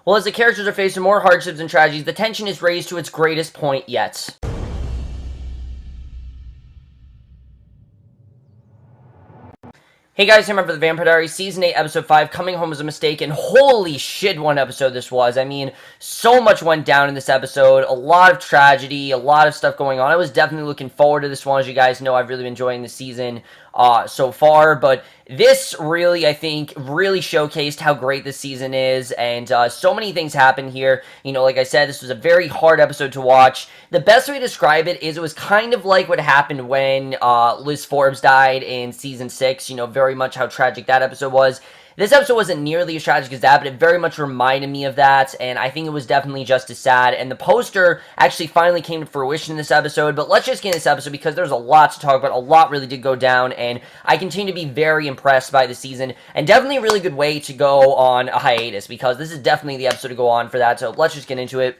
Well, as the characters are facing more hardships and tragedies, the tension is raised to its greatest point yet. Hey guys, I'm for the Vampire Diaries, Season 8, Episode 5, Coming Home was a Mistake, and holy shit what an episode this was. I mean, so much went down in this episode, a lot of tragedy, a lot of stuff going on. I was definitely looking forward to this one. As you guys know, I've really been enjoying the season so far, but this really, I think, really showcased how great this season is, and so many things happened here. You know, like I said, this was a very hard episode to watch. The best way to describe it is it was kind of like what happened when Liz Forbes died in Season 6, you know, very much how tragic that episode was. This episode wasn't nearly as tragic as that, but it very much reminded me of that, and I think it was definitely just as sad, and the poster actually finally came to fruition in this episode. But let's just get in this episode because there's a lot to talk about. A lot really did go down, and I continue to be very impressed by the season, and definitely a really good way to go on a hiatus, because this is definitely the episode to go on for that, so let's just get into it.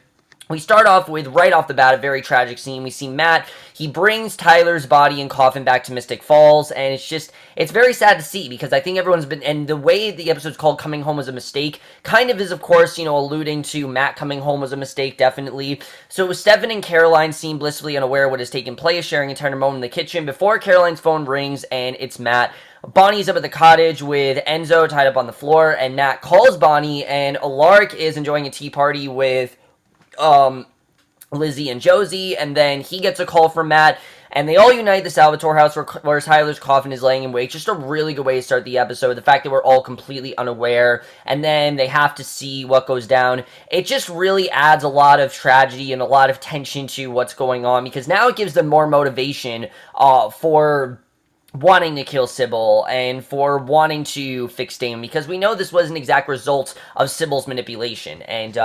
We start off with, right off the bat, a very tragic scene. We see Matt, he brings Tyler's body and coffin back to Mystic Falls, and it's very sad to see, because I think everyone's been, and the way the episode's called Coming Home was a Mistake, kind of is, of course, you know, alluding to Matt coming home was a mistake, definitely. So Stefan and Caroline seem blissfully unaware of what has taken place, sharing a tender moment in the kitchen, before Caroline's phone rings, and it's Matt. Bonnie's up at the cottage with Enzo tied up on the floor, and Matt calls Bonnie, and Alaric is enjoying a tea party with Lizzie and Jozie, and then he gets a call from Matt, and they all unite at the Salvatore house where Tyler's coffin is laying in wait. Just a really good way to start the episode. The fact that we're all completely unaware, and then they have to see what goes down. It just really adds a lot of tragedy and a lot of tension to what's going on, because now it gives them more motivation for wanting to kill Sybil and for wanting to fix Damon, because we know this was an exact result of Sybil's manipulation. And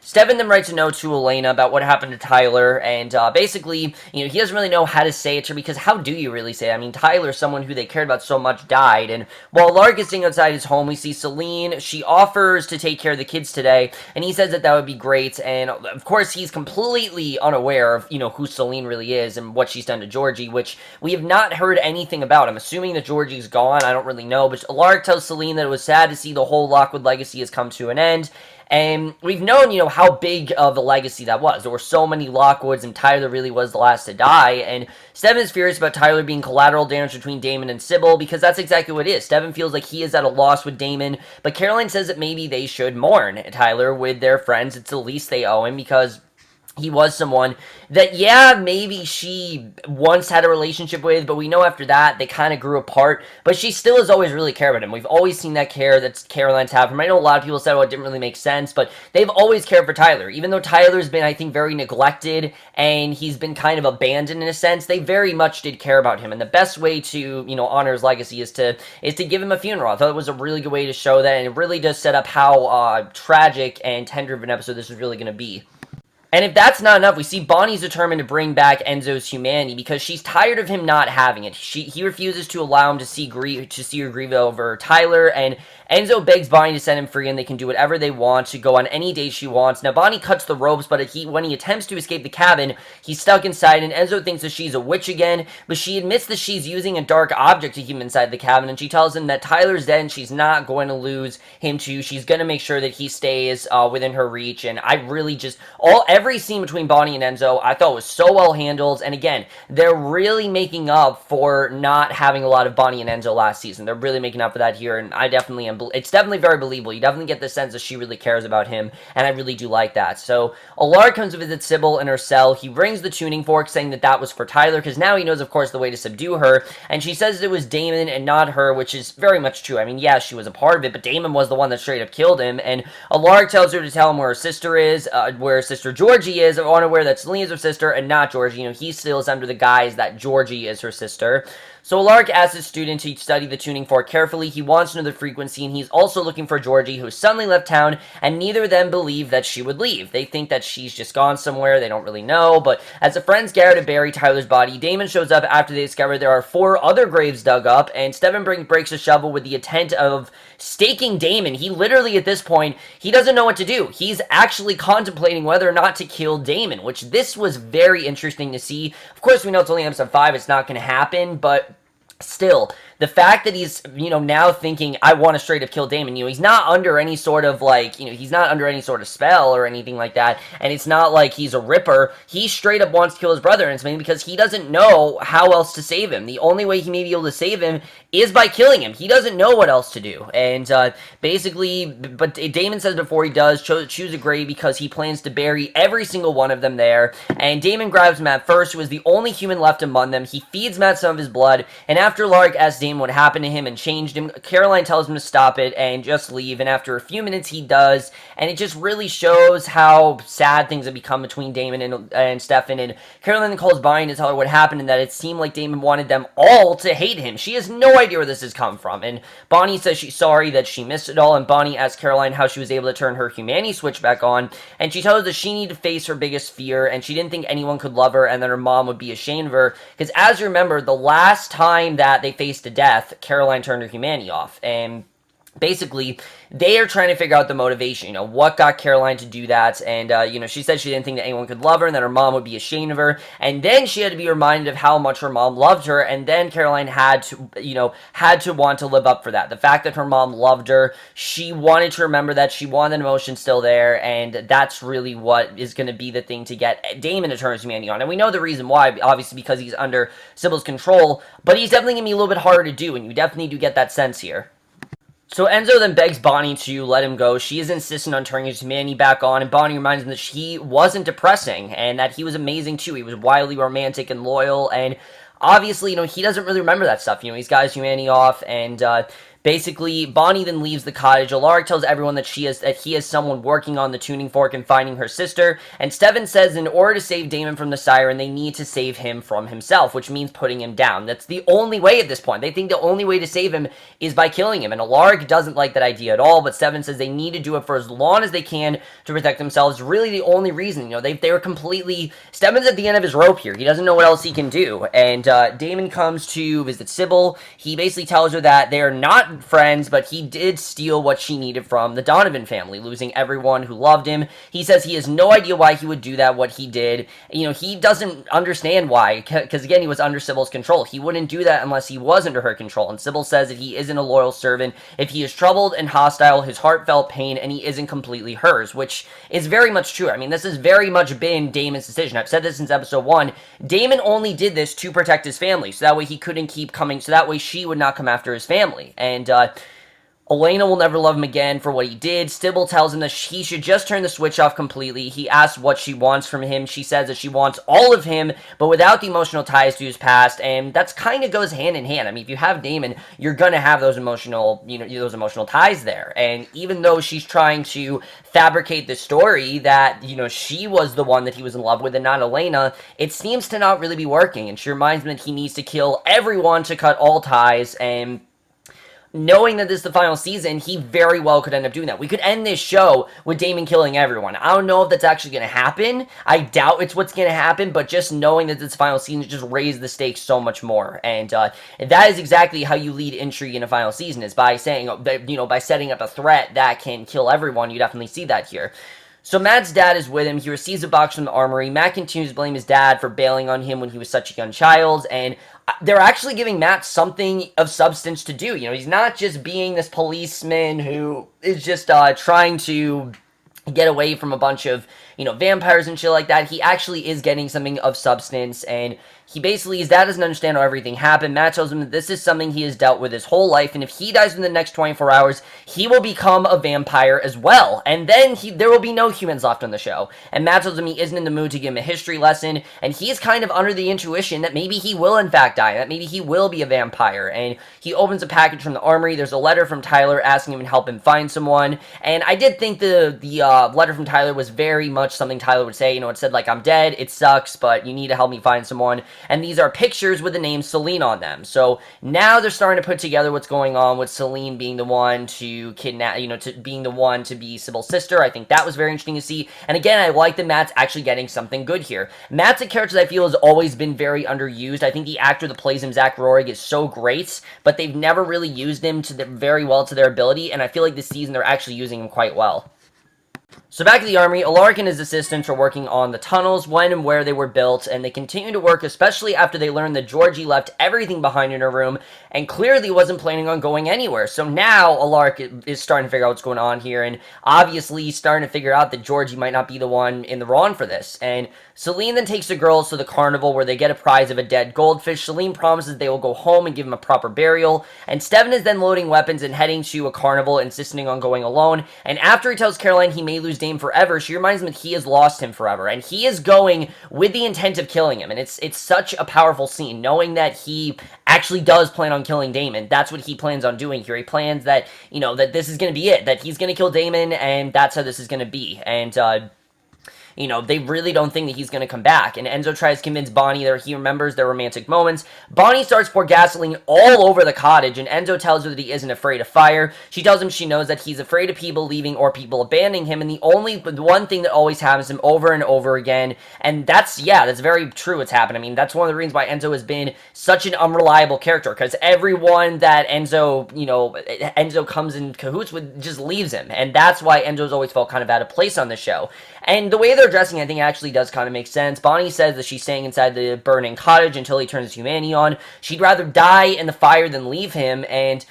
Stefan then writes a note to Elena about what happened to Tyler, and basically, you know, he doesn't really know how to say it to her, because how do you really say it? I mean, Tyler, someone who they cared about so much, died, and while Lark is sitting outside his home, we see Seline. She offers to take care of the kids today, and he says that that would be great, and of course, he's completely unaware of, you know, who Seline really is and what she's done to Georgie, which we have not heard anything about. I'm assuming that Georgie's gone, I don't really know, but Lark tells Seline that it was sad to see the whole Lockwood legacy has come to an end. And we've known, you know, how big of a legacy that was. There were so many Lockwoods, and Tyler really was the last to die. And Stefan is furious about Tyler being collateral damage between Damon and Sybil, because that's exactly what it is. Stefan feels like he is at a loss with Damon, but Caroline says that maybe they should mourn Tyler with their friends. It's the least they owe him, because he was someone that, yeah, maybe she once had a relationship with, but we know after that they kind of grew apart, but she still has always really cared about him. We've always seen that care that Caroline's have for him. I know a lot of people said, oh, it didn't really make sense, but they've always cared for Tyler. Even though Tyler's been, I think, very neglected, and he's been kind of abandoned in a sense, they very much did care about him, and the best way to, you know, honor his legacy is to give him a funeral. I thought it was a really good way to show that, and it really does set up how tragic and tender of an episode this was really going to be. And if that's not enough, we see Bonnie's determined to bring back Enzo's humanity, because she's tired of him not having it. He refuses to allow him to see her grieve over Tyler, and Enzo begs Bonnie to set him free, and they can do whatever they want, to go on any date she wants. Now, Bonnie cuts the ropes, but when he attempts to escape the cabin, he's stuck inside, and Enzo thinks that she's a witch again, but she admits that she's using a dark object to keep him inside the cabin, and she tells him that Tyler's dead, and she's not going to lose him too. She's going to make sure that he stays within her reach, and I really just, every scene between Bonnie and Enzo, I thought was so well handled, and again, they're really making up for not having a lot of Bonnie and Enzo last season. They're really making up for that here, and I definitely am, it's definitely very believable. You definitely get the sense that she really cares about him, and I really do like that. So, Alaric comes to visit Sybil in her cell. He brings the tuning fork, saying that that was for Tyler, because now he knows, of course, the way to subdue her, and she says it was Damon and not her, which is very much true. I mean, yeah, she was a part of it, but Damon was the one that straight up killed him, and Alaric tells her to tell him where her sister is, where her sister Georgie is, unaware that Seline is her sister and not Georgie. You know, he still is under the guise that Georgie is her sister. So Alaric asks his student to study the tuning fork carefully. He wants to know the frequency, and he's also looking for Georgie, who suddenly left town, and neither of them believe that she would leave. They think that she's just gone somewhere. They don't really know, but as the friends gather to bury Tyler's body, Damon shows up after they discover there are 4 other graves dug up, and Stefan breaks a shovel with the intent of staking Damon. He literally, at this point, he doesn't know what to do. He's actually contemplating whether or not to kill Damon, which this was very interesting to see. Of course, we know it's only episode 5. It's not going to happen, but still, the fact that he's, now thinking, I want to straight up kill Damon, he's not under any sort of, like, he's not under any sort of spell or anything like that, and it's not like he's a ripper. He straight up wants to kill his brother, and it's mainly because he doesn't know how else to save him. The only way he may be able to save him is by killing him. He doesn't know what else to do, and basically, but Damon says before he does, choose a grave because he plans to bury every single one of them there, and Damon grabs Matt first, who is the only human left among them. He feeds Matt some of his blood, and after Lark asks Damon what happened to him and changed him, Caroline tells him to stop it and just leave, and after a few minutes he does, and it just really shows how sad things have become between Damon and Stefan, and Caroline calls Bonnie to tell her what happened and that it seemed like Damon wanted them all to hate him. She has no idea where this has come from, and Bonnie says she's sorry that she missed it all, and Bonnie asks Caroline how she was able to turn her humanity switch back on, and she tells her that she needed to face her biggest fear, and she didn't think anyone could love her, and that her mom would be ashamed of her, because as you remember, the last time that they faced a death, Caroline turned her humanity off, and basically, they are trying to figure out the motivation, what got Caroline to do that, and, she said she didn't think that anyone could love her, and that her mom would be ashamed of her, and then she had to be reminded of how much her mom loved her, and then Caroline had to want to live up for that. The fact that her mom loved her, she wanted to remember that, she wanted an emotion still there, and that's really what is going to be the thing to get Damon to turn his humanity on, and we know the reason why, obviously because he's under Sybil's control, but he's definitely going to be a little bit harder to do, and you definitely do get that sense here. So Enzo then begs Bonnie to let him go. She is insistent on turning his humanity back on, and Bonnie reminds him that he wasn't depressing, and that he was amazing too. He was wildly romantic and loyal, and obviously, he doesn't really remember that stuff. He's got his humanity off, and basically, Bonnie then leaves the cottage. Alaric tells everyone that he is someone working on the tuning fork and finding her sister. And Stefan says in order to save Damon from the siren, they need to save him from himself, which means putting him down. That's the only way at this point. They think the only way to save him is by killing him. And Alaric doesn't like that idea at all, but Stefan says they need to do it for as long as they can to protect themselves. Really the only reason, they were completely... Stefan's at the end of his rope here. He doesn't know what else he can do. And Damon comes to visit Sybil. He basically tells her that they are not friends, but he did steal what she needed from the Donovan family, losing everyone who loved him. He says he has no idea why he would do that, what he did. He doesn't understand why, because again, he was under Sybil's control. He wouldn't do that unless he was under her control, and Sybil says that he isn't a loyal servant if he is troubled and hostile, his heart felt pain, and he isn't completely hers, which is very much true. I mean, this has very much been Damon's decision. I've said this since episode 1. Damon only did this to protect his family, so that way he couldn't keep coming, so that way she would not come after his family, and Elena will never love him again for what he did. Sybil tells him that he should just turn the switch off completely. He asks what she wants from him. She says that she wants all of him, but without the emotional ties to his past, and that's kind of goes hand in hand. I mean, if you have Damon, you're gonna have those emotional, those emotional ties there, and even though she's trying to fabricate the story that, she was the one that he was in love with and not Elena, it seems to not really be working, and she reminds him that he needs to kill everyone to cut all ties, and knowing that this is the final season, he very well could end up doing that. We could end this show with Damon killing everyone. I don't know if that's actually going to happen. I doubt it's what's going to happen, but just knowing that this final season just raised the stakes so much more. And that is exactly how you lead intrigue in a final season, is by saying, by setting up a threat that can kill everyone. You definitely see that here. So Matt's dad is with him. He receives a box from the armory. Matt continues to blame his dad for bailing on him when he was such a young child, and they're actually giving Matt something of substance to do. He's not just being this policeman who is just trying to get away from a bunch of, vampires and shit like that. He actually is getting something of substance, and his dad doesn't understand how everything happened. Matt tells him that this is something he has dealt with his whole life, and if he dies in the next 24 hours, he will become a vampire as well, and then there will be no humans left on the show. And Matt tells him he isn't in the mood to give him a history lesson, and he's kind of under the intuition that maybe he will in fact die, that maybe he will be a vampire, and he opens a package from the armory. There's a letter from Tyler asking him to help him find someone, and I did think the letter from Tyler was very much something Tyler would say. It said, like, I'm dead, it sucks, but you need to help me find someone. And these are pictures with the name Seline on them. So now they're starting to put together what's going on with Seline being the one to kidnap, being the one to be Sybil's sister. I think that was very interesting to see. And again, I like that Matt's actually getting something good here. Matt's a character that I feel has always been very underused. I think the actor that plays him, Zach Rohrig, is so great, but they've never really used him very well to their ability. And I feel like this season they're actually using him quite well. So back at the army, Alaric and his assistants are working on the tunnels, when and where they were built, and they continue to work, especially after they learn that Georgie left everything behind in her room, and clearly wasn't planning on going anywhere. So now Alaric is starting to figure out what's going on here, and obviously he's starting to figure out that Georgie might not be the one in the wrong for this. And Seline then takes the girls to the carnival where they get a prize of a dead goldfish. Seline promises they will go home and give him a proper burial, and Stefan is then loading weapons and heading to a carnival, insisting on going alone. And after he tells Caroline he may lose Damon forever, she reminds him that he has lost him forever, and he is going with the intent of killing him. And it's such a powerful scene, knowing that he actually does plan on killing Damon. That's what he plans on doing here. He plans that, that this is going to be it, that he's going to kill Damon, and that's how this is going to be. And they really don't think that he's going to come back. And Enzo tries to convince Bonnie that he remembers their romantic moments. Bonnie starts to pour gasoline all over the cottage, and Enzo tells her that he isn't afraid of fire. She tells him she knows that he's afraid of people leaving or people abandoning him, and the one thing that always happens to him over and over again. And that's very true what's happened. I mean, that's one of the reasons why Enzo has been such an unreliable character, because everyone that Enzo comes in cahoots with just leaves him. And that's why Enzo's always felt kind of out of place on the show. And the way they're dressing, I think, actually does kind of make sense. Bonnie says that she's staying inside the burning cottage until he turns his humanity on. She'd rather die in the fire than leave him, and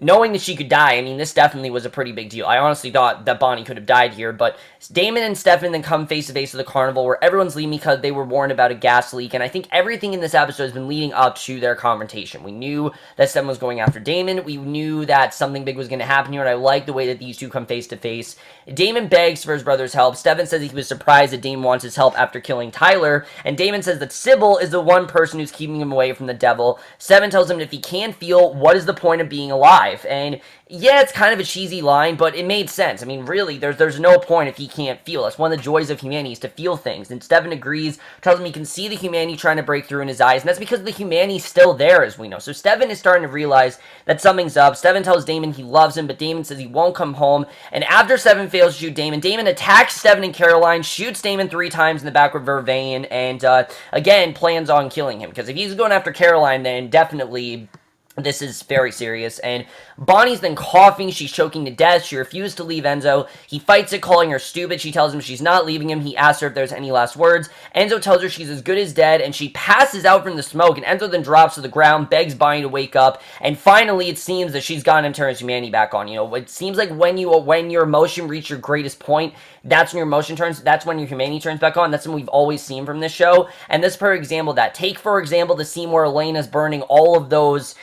knowing that she could die, I mean, this definitely was a pretty big deal. I honestly thought that Bonnie could have died here, but Damon and Stefan then come face-to-face with the carnival where everyone's leaving because they were warned about a gas leak, and I think everything in this episode has been leading up to their confrontation. We knew that Stefan was going after Damon. We knew that something big was going to happen here, and I like the way that these two come face-to-face. Damon begs for his brother's help. Stefan says he was surprised that Damon wants his help after killing Tyler, and Damon says that Sybil is the one person who's keeping him away from the devil. Stefan tells him that if he can feel, what is the point of being alive? And yeah, it's kind of a cheesy line, but it made sense. I mean, really, there's no point if he can't feel. That's one of the joys of humanity, is to feel things. And Stefan agrees, tells him he can see the humanity trying to break through in his eyes, and that's because the humanity's still there, as we know. So Stefan is starting to realize that something's up. Stefan tells Damon he loves him, but Damon says he won't come home. And after Stefan fails to shoot Damon, Damon attacks Stefan and Caroline, shoots Damon 3 times in the back with her vein, and again, plans on killing him. Because if he's going after Caroline, then definitely this is very serious. And Bonnie's then coughing. She's choking to death. She refused to leave Enzo. He fights it, calling her stupid. She tells him she's not leaving him. He asks her if there's any last words. Enzo tells her she's as good as dead, and she passes out from the smoke, and Enzo then drops to the ground, begs Bonnie to wake up, and finally it seems that she's gotten him to turn his humanity back on. It seems like when your emotion reaches your greatest point, that's when your emotion turns, that's when your humanity turns back on. That's what we've always seen from this show, and this is for example that. Take, for example, the scene where Elena's burning all of those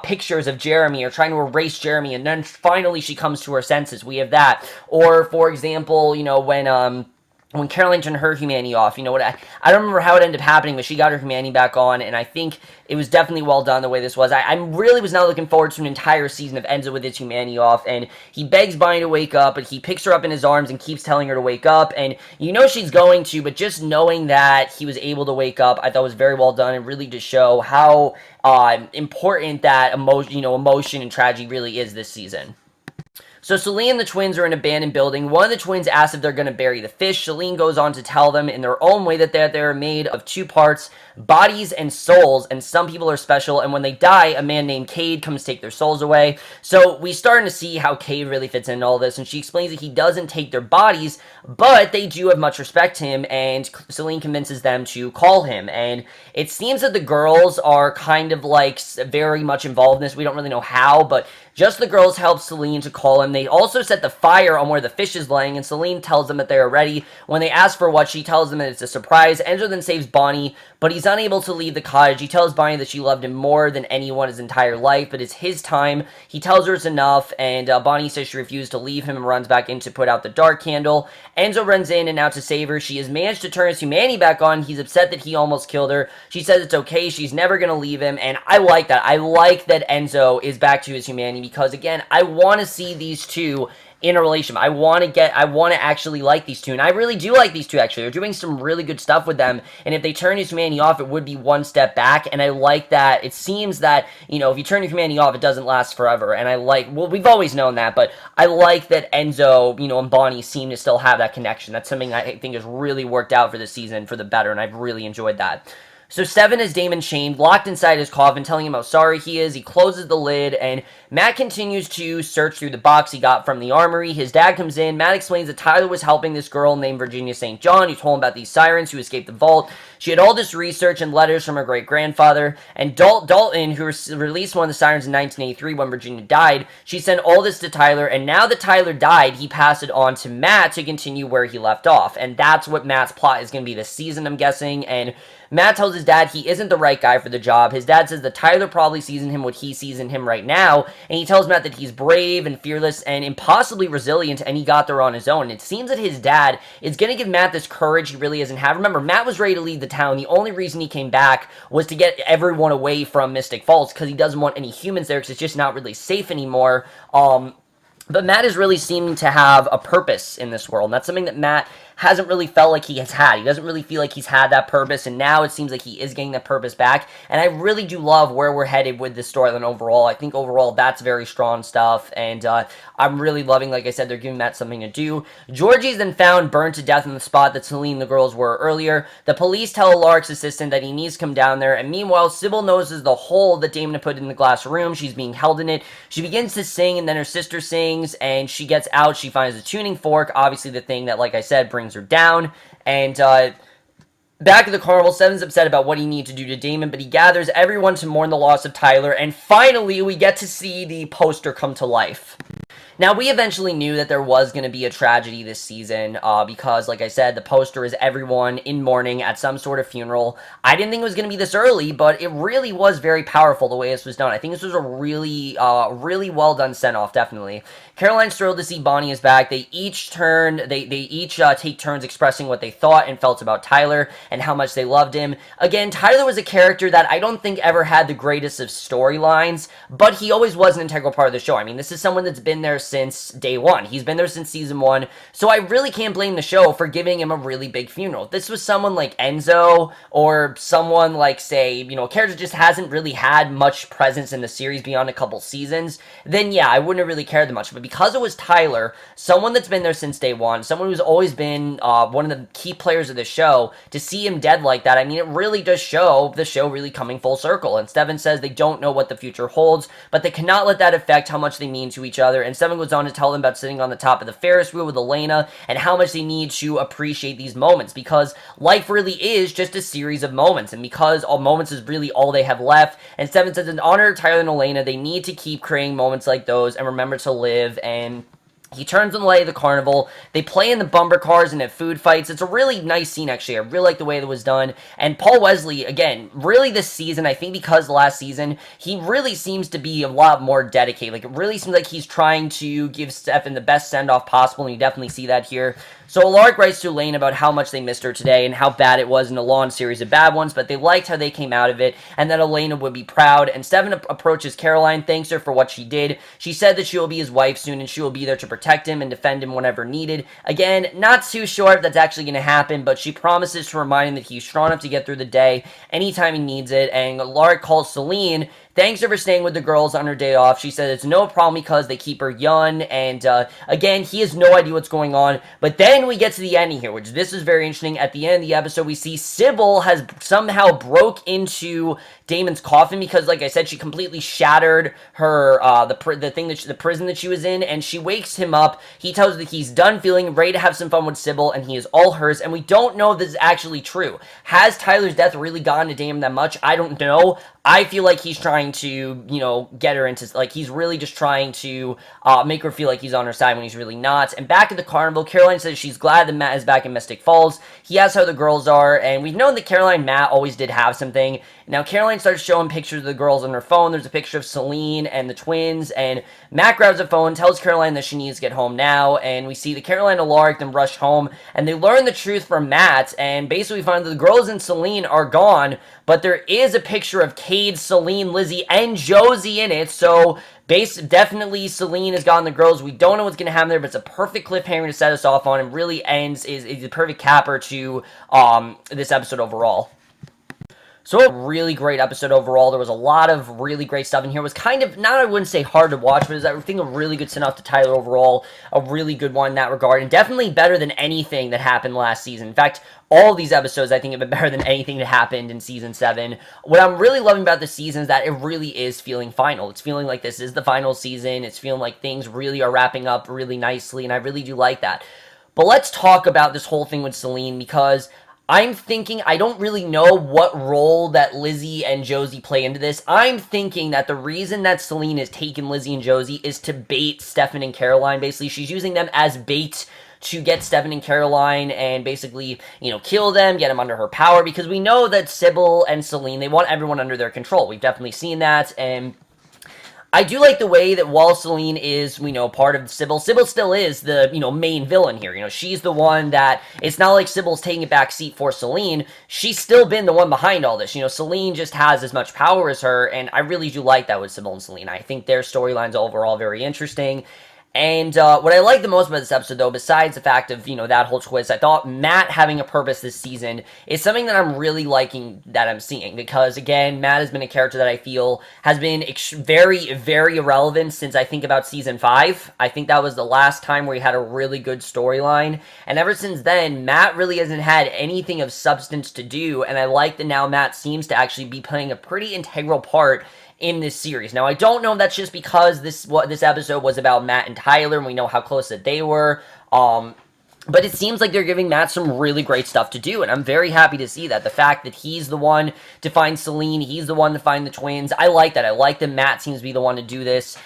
pictures of Jeremy, or trying to erase Jeremy, and then finally she comes to her senses. We have that. Or, for example, when Caroline turned her humanity off, I don't remember how it ended up happening, but she got her humanity back on, and I think it was definitely well done the way this was. I really was not looking forward to an entire season of Enzo with his humanity off, and he begs Bonnie to wake up, but he picks her up in his arms and keeps telling her to wake up, and she's going to, but just knowing that he was able to wake up, I thought was very well done, and really to show how important that emotion and tragedy really is this season. So Seline and the twins are in an abandoned building. One of the twins asks if they're going to bury the fish. Seline goes on to tell them in their own way that they're made of 2 parts, bodies and souls, and some people are special, and when they die, a man named Cade comes to take their souls away. So we starting to see how Cade really fits into all this, and she explains that he doesn't take their bodies, but they do have much respect to him, and Seline convinces them to call him. And it seems that the girls are kind of like very much involved in this. We don't really know how, but just the girls help Seline to call him. They also set the fire on where the fish is laying, and Seline tells them that they are ready. When they ask for what, she tells them that it's a surprise. Enzo then saves Bonnie, but he's unable to leave the cottage. He tells Bonnie that she loved him more than anyone his entire life, but it's his time. He tells her it's enough, and Bonnie says she refused to leave him and runs back in to put out the dark candle. Enzo runs in and out to save her. She has managed to turn his humanity back on. He's upset that he almost killed her. She says it's okay. She's never going to leave him, and I like that. I like that Enzo is back to his humanity, because again, I want to see these two in a relationship. I want to actually like these two, and I really do like these two, actually. They're doing some really good stuff with them, and if they turn his humanity off, it would be one step back, and I like that. It seems that, if you turn your humanity off, it doesn't last forever, and we've always known that, but I like that Enzo, and Bonnie seem to still have that connection. That's something I think has really worked out for this season for the better, and I've really enjoyed that. So Stefan has Damon chained, locked inside his coffin, telling him how sorry he is. He closes the lid, and Matt continues to search through the box he got from the armory. His dad comes in. Matt explains that Tyler was helping this girl named Virginia St. John, who told him about these sirens who escaped the vault. She had all this research and letters from her great-grandfather, and Dalton, who released one of the sirens in 1983 when Virginia died, she sent all this to Tyler, and now that Tyler died, he passed it on to Matt to continue where he left off, and that's what Matt's plot is going to be this season, I'm guessing, and Matt tells his dad he isn't the right guy for the job. His dad says that Tyler probably sees in him what he sees in him right now, and he tells Matt that he's brave and fearless and impossibly resilient, and he got there on his own. And it seems that his dad is going to give Matt this courage he really doesn't have. Remember, Matt was ready to leave the town. The only reason he came back was to get everyone away from Mystic Falls because he doesn't want any humans there because it's just not really safe anymore. But Matt is really seeming to have a purpose in this world, and that's something that Matt hasn't really felt like he has had. He doesn't really feel like he's had that purpose, and now it seems like he is getting that purpose back, and I really do love where we're headed with this storyline overall. I think overall that's very strong stuff, and I'm really loving, like I said, they're giving Matt something to do. Georgie's then found burned to death in the spot that Seline and the girls were earlier. The police tell Alaric's assistant that he needs to come down there, and meanwhile, Sybil notices the hole that Damon had put in the glass room. She's being held in it. She begins to sing, and then her sister sings, and she gets out. She finds a tuning fork, obviously the thing that, like I said, brings her down, and back at the carnival, Seven's upset about what he needs to do to Damon, but he gathers everyone to mourn the loss of Tyler, and finally we get to see the poster come to life. Now, we eventually knew that there was going to be a tragedy this season because, like I said, the poster is everyone in mourning at some sort of funeral. I didn't think it was going to be this early, but it really was very powerful the way this was done. I think this was a really, really well done send-off, definitely. Caroline's thrilled to see Bonnie is back. They each take turns expressing what they thought and felt about Tyler and how much they loved him. Again, Tyler was a character that I don't think ever had the greatest of storylines, but he always was an integral part of the show. I mean, this is someone that's been there since day one. He's been there since season 1, so I really can't blame the show for giving him a really big funeral. If this was someone like Enzo or someone like, say, a character just hasn't really had much presence in the series beyond a couple seasons, then yeah, I wouldn't have really cared that much. But because it was Tyler, someone that's been there since day one, someone who's always been one of the key players of the show, to see him dead like that, I mean, it really does show the show really coming full circle. And Stefan says they don't know what the future holds, but they cannot let that affect how much they mean to each other. And Stefan goes on to tell them about sitting on the top of the Ferris wheel with Elena and how much they need to appreciate these moments, because life really is just a series of moments, and because all moments is really all they have left. And Stefan says in honor of Tyler and Elena, they need to keep creating moments like those and remember to live. And he turns on the light of the carnival. They play in the bumper cars and have food fights. It's a really nice scene, actually. I really like the way that was done. And Paul Wesley, again, really this season, I think because last season, he really seems to be a lot more dedicated. Like, it really seems like he's trying to give Stefan the best send-off possible, and you definitely see that here. So Alaric writes to Elaine about how much they missed her today and how bad it was in a long series of bad ones, but they liked how they came out of it and that Elena would be proud. And Stefan approaches Caroline, thanks her for what she did. She said that she will be his wife soon and she will be there to protect him and defend him whenever needed. Again, not too sure if that's actually going to happen, but she promises to remind him that he's strong enough to get through the day anytime he needs it. And Alaric calls Seline, thanks her for staying with the girls on her day off. She said it's no problem because they keep her young, and again, he has no idea what's going on. But then we get to the ending here, which this is very interesting. At the end of the episode, we see Sybil has somehow broke into Damon's coffin because, like I said, she completely shattered her the prison that she was in, and she wakes him up. He tells her that he's done feeling, ready to have some fun with Sybil, and he is all hers. And we don't know if this is actually true. Has Tyler's death really gotten to Damon that much? I don't know. I feel like he's trying to, get her into, like, he's really just trying to make her feel like he's on her side when he's really not. And back at the carnival, Caroline says she's glad that Matt is back in Mystic Falls. He asks how the girls are, and we've known that Caroline and Matt always did have something. Now, Caroline starts showing pictures of the girls on her phone. There's a picture of Seline and the twins, and Matt grabs a phone, tells Caroline that she needs to get home now, and we see that Caroline and Alaric then rush home, and they learn the truth from Matt, and basically we find that the girls and Seline are gone, but there is a picture of Cade, Seline, Lizzie, and Jozie in it, so definitely Seline has gotten the girls. We don't know what's going to happen there, but it's a perfect cliffhanger to set us off on, and really is the perfect capper to this episode overall. So a really great episode overall. There was a lot of really great stuff in here. It was kind of, not I wouldn't say hard to watch, but it was, I think, a really good send-off to Tyler overall. A really good one in that regard. And definitely better than anything that happened last season. In fact, all these episodes, I think, have been better than anything that happened in Season 7. What I'm really loving about this season is that it really is feeling final. It's feeling like this is the final season. It's feeling like things really are wrapping up really nicely, and I really do like that. But let's talk about this whole thing with Seline, because I'm thinking, I don't really know what role that Lizzie and Jozie play into this. I'm thinking that the reason that Seline has taken Lizzie and Jozie is to bait Stefan and Caroline. Basically, she's using them as bait to get Stefan and Caroline and basically, kill them, get them under her power, because we know that Sybil and Seline, they want everyone under their control. We've definitely seen that, and I do like the way that while Seline is, part of Sybil still is the, main villain here. She's the one that, it's not like Sybil's taking a back seat for Seline. She's still been the one behind all this. Seline just has as much power as her, and I really do like that with Sybil and Seline. I think their storylines overall very interesting. And what I like the most about this episode, though, besides the fact of, that whole twist, I thought Matt having a purpose this season is something that I'm really liking that I'm seeing. Because, again, Matt has been a character that I feel has been very, very irrelevant since I think about Season 5. I think that was the last time where he had a really good storyline. And ever since then, Matt really hasn't had anything of substance to do. And I like that now Matt seems to actually be playing a pretty integral part in this series. Now, I don't know if that's just because this episode was about Matt and Tyler, and we know how close that they were, but it seems like they're giving Matt some really great stuff to do, and I'm very happy to see that. The fact that he's the one to find Seline, he's the one to find the twins, I like that. I like that Matt seems to be the one to do this.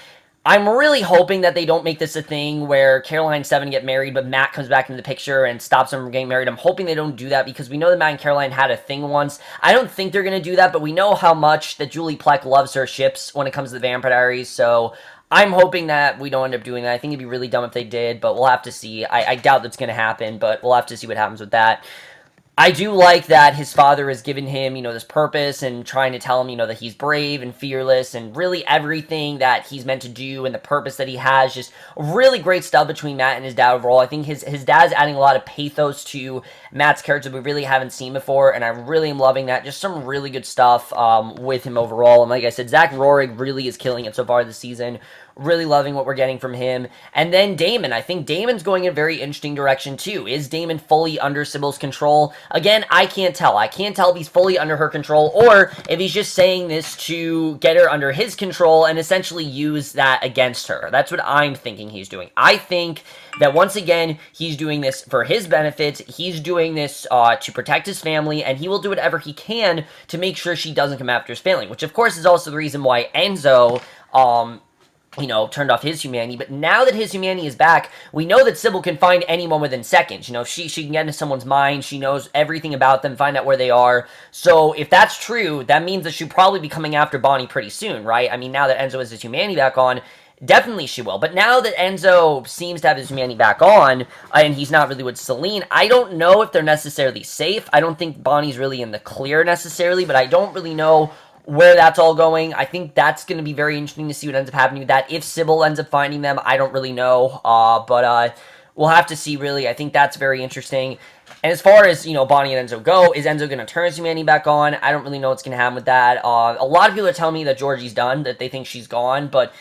I'm really hoping that they don't make this a thing where Caroline and Stefan get married, but Matt comes back into the picture and stops them from getting married. I'm hoping they don't do that, because we know that Matt and Caroline had a thing once. I don't think they're going to do that, but we know how much that Julie Plec loves her ships when it comes to the Vampire Diaries, so I'm hoping that we don't end up doing that. I think it'd be really dumb if they did, but we'll have to see. I doubt that's going to happen, but we'll have to see what happens with that. I do like that his father has given him, this purpose and trying to tell him, that he's brave and fearless and really everything that he's meant to do and the purpose that he has. Just really great stuff between Matt and his dad overall. I think his dad's adding a lot of pathos to Matt's character we really haven't seen before, and I really am loving that. Just some really good stuff with him overall. And like I said, Zach Rohrig really is killing it so far this season. Really loving what we're getting from him. And then Damon. I think Damon's going in a very interesting direction, too. Is Damon fully under Sybil's control? Again, I can't tell. I can't tell if he's fully under her control or if he's just saying this to get her under his control and essentially use that against her. That's what I'm thinking he's doing. I think that, once again, he's doing this for his benefit. He's doing this to protect his family, and he will do whatever he can to make sure she doesn't come after his family, which, of course, is also the reason why Enzo turned off his humanity. But now that his humanity is back, we know that Sybil can find anyone within seconds. She can get into someone's mind. She knows everything about them, find out where they are. So if that's true, that means that she'll probably be coming after Bonnie pretty soon, right? I mean, now that Enzo has his humanity back on, definitely she will. But now that Enzo seems to have his humanity back on, and he's not really with Seline, I don't know if they're necessarily safe. I don't think Bonnie's really in the clear necessarily, but I don't really know where that's all going. I think that's going to be very interesting to see what ends up happening with that. If Sybil ends up finding them, I don't really know, but we'll have to see, really. I think that's very interesting. And as far as, Bonnie and Enzo go, is Enzo going to turn his humanity back on? I don't really know what's going to happen with that. A lot of people are telling me that Georgie's done, that they think she's gone, but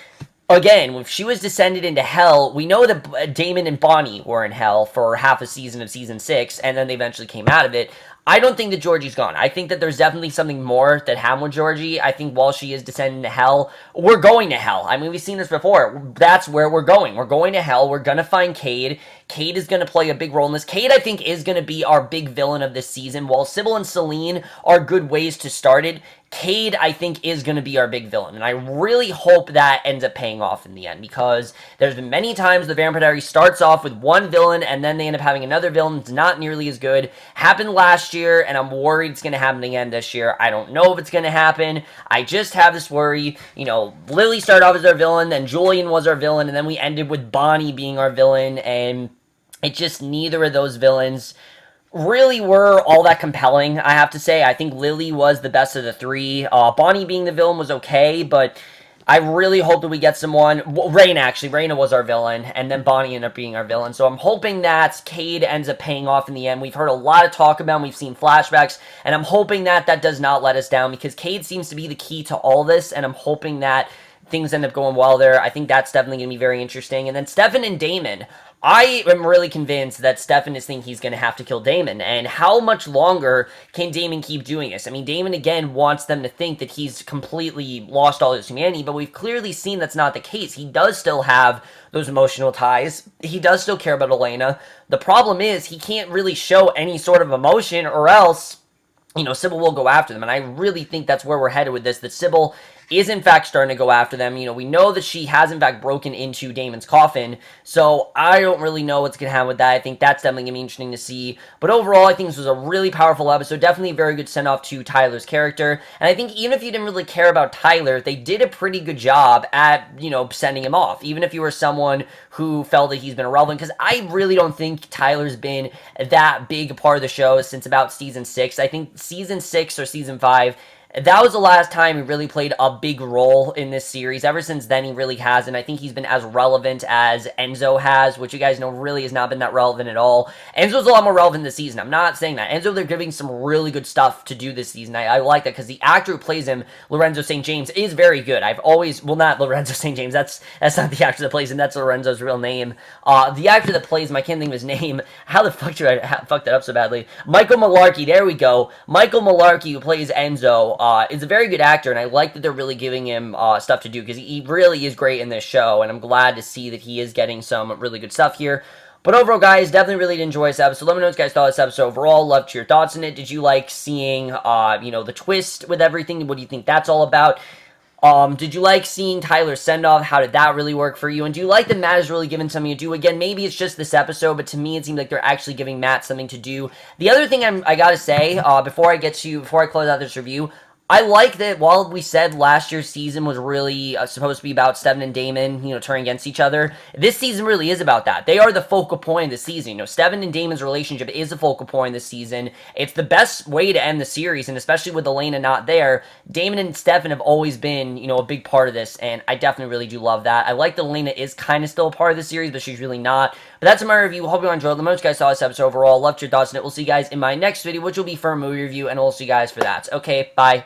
again, if she was descended into hell, we know that Damon and Bonnie were in hell for half a season of Season 6, and then they eventually came out of it. I don't think that Georgie's gone. I think that there's definitely something more that happened with Georgie. I think while she is descending to hell, we're going to hell. I mean, we've seen this before. That's where we're going. We're going to hell. We're going to find Cade. Cade is going to play a big role in this. Cade, I think, is going to be our big villain of this season. While Sybil and Seline are good ways to start it, Cade, I think, is going to be our big villain. And I really hope that ends up paying off in the end, because there's been many times the Vampire Diaries starts off with one villain and then they end up having another villain that's not nearly as good. Happened last year, and I'm worried it's going to happen again this year. I don't know if it's going to happen. I just have this worry. Lily started off as our villain, then Julian was our villain, and then we ended with Bonnie being our villain, and it just, neither of those villains really were all that compelling, I have to say. I think Lily was the best of the three. Bonnie being the villain was okay, but I really hope that we get someone. Well, Raina, actually. Raina was our villain, and then Bonnie ended up being our villain. So I'm hoping that Cade ends up paying off in the end. We've heard a lot of talk about him. We've seen flashbacks, and I'm hoping that that does not let us down, because Cade seems to be the key to all this, and I'm hoping that things end up going well there. I think that's definitely going to be very interesting. And then Stefan and Damon. I am really convinced that Stefan is thinking he's going to have to kill Damon. And how much longer can Damon keep doing this? I mean, Damon, again, wants them to think that he's completely lost all his humanity, but we've clearly seen that's not the case. He does still have those emotional ties. He does still care about Elena. The problem is he can't really show any sort of emotion, or else, you know, Sybil will go after them. And I really think that's where we're headed with this, that Sybil is in fact starting to go after them. You know, we know that she has in fact broken into Damon's coffin, so I don't really know what's going to happen with that. I think that's definitely going to be interesting to see. But overall, I think this was a really powerful episode. Definitely a very good send-off to Tyler's character. And I think even if you didn't really care about Tyler, they did a pretty good job at, you know, sending him off. Even if you were someone who felt that he's been irrelevant, because I really don't think Tyler's been that big a part of the show since about season 6. I think season 6 or season 5, that was the last time he really played a big role in this series. Ever since then, he really hasn't. I think he's been as relevant as Enzo has, which you guys know really has not been that relevant at all. Enzo's a lot more relevant this season. I'm not saying that. Enzo, they're giving some really good stuff to do this season. I like that, because the actor who plays him, Lorenzo St. James, is very good. I've always, well, not Lorenzo St. James. That's not the actor that plays him. That's Lorenzo's real name. The actor that plays him, I can't think of his name. How the fuck did I fuck that up so badly? Michael Malarkey. There we go. Michael Malarkey, who plays Enzo, is a very good actor, and I like that they're really giving him stuff to do, because he really is great in this show, and I'm glad to see that he is getting some really good stuff here. But overall, guys, definitely really did enjoy this episode. Let me know what you guys thought of this episode overall. Loved your thoughts on it. Did you like seeing, you know, the twist with everything? What do you think that's all about? Did you like seeing Tyler's send-off? How did that really work for you? And do you like that Matt is really giving something to do? Again, maybe it's just this episode, but to me it seems like they're actually giving Matt something to do. The other thing I gotta say, before I close out this review, I like that while we said last year's season was really supposed to be about Stefan and Damon, you know, turning against each other, this season really is about that. They are the focal point of the season. You know, Stefan and Damon's relationship is the focal point of the season. It's the best way to end the series, and especially with Elena not there, Damon and Stefan have always been, you know, a big part of this, and I definitely really do love that. I like that Elena is kind of still a part of the series, but she's really not. But that's my review. Hope you enjoyed it. Let me know what you guys saw this episode overall. Loved your thoughts on it. We'll see you guys in my next video, which will be for a movie review, and we'll see you guys for that. Okay, bye.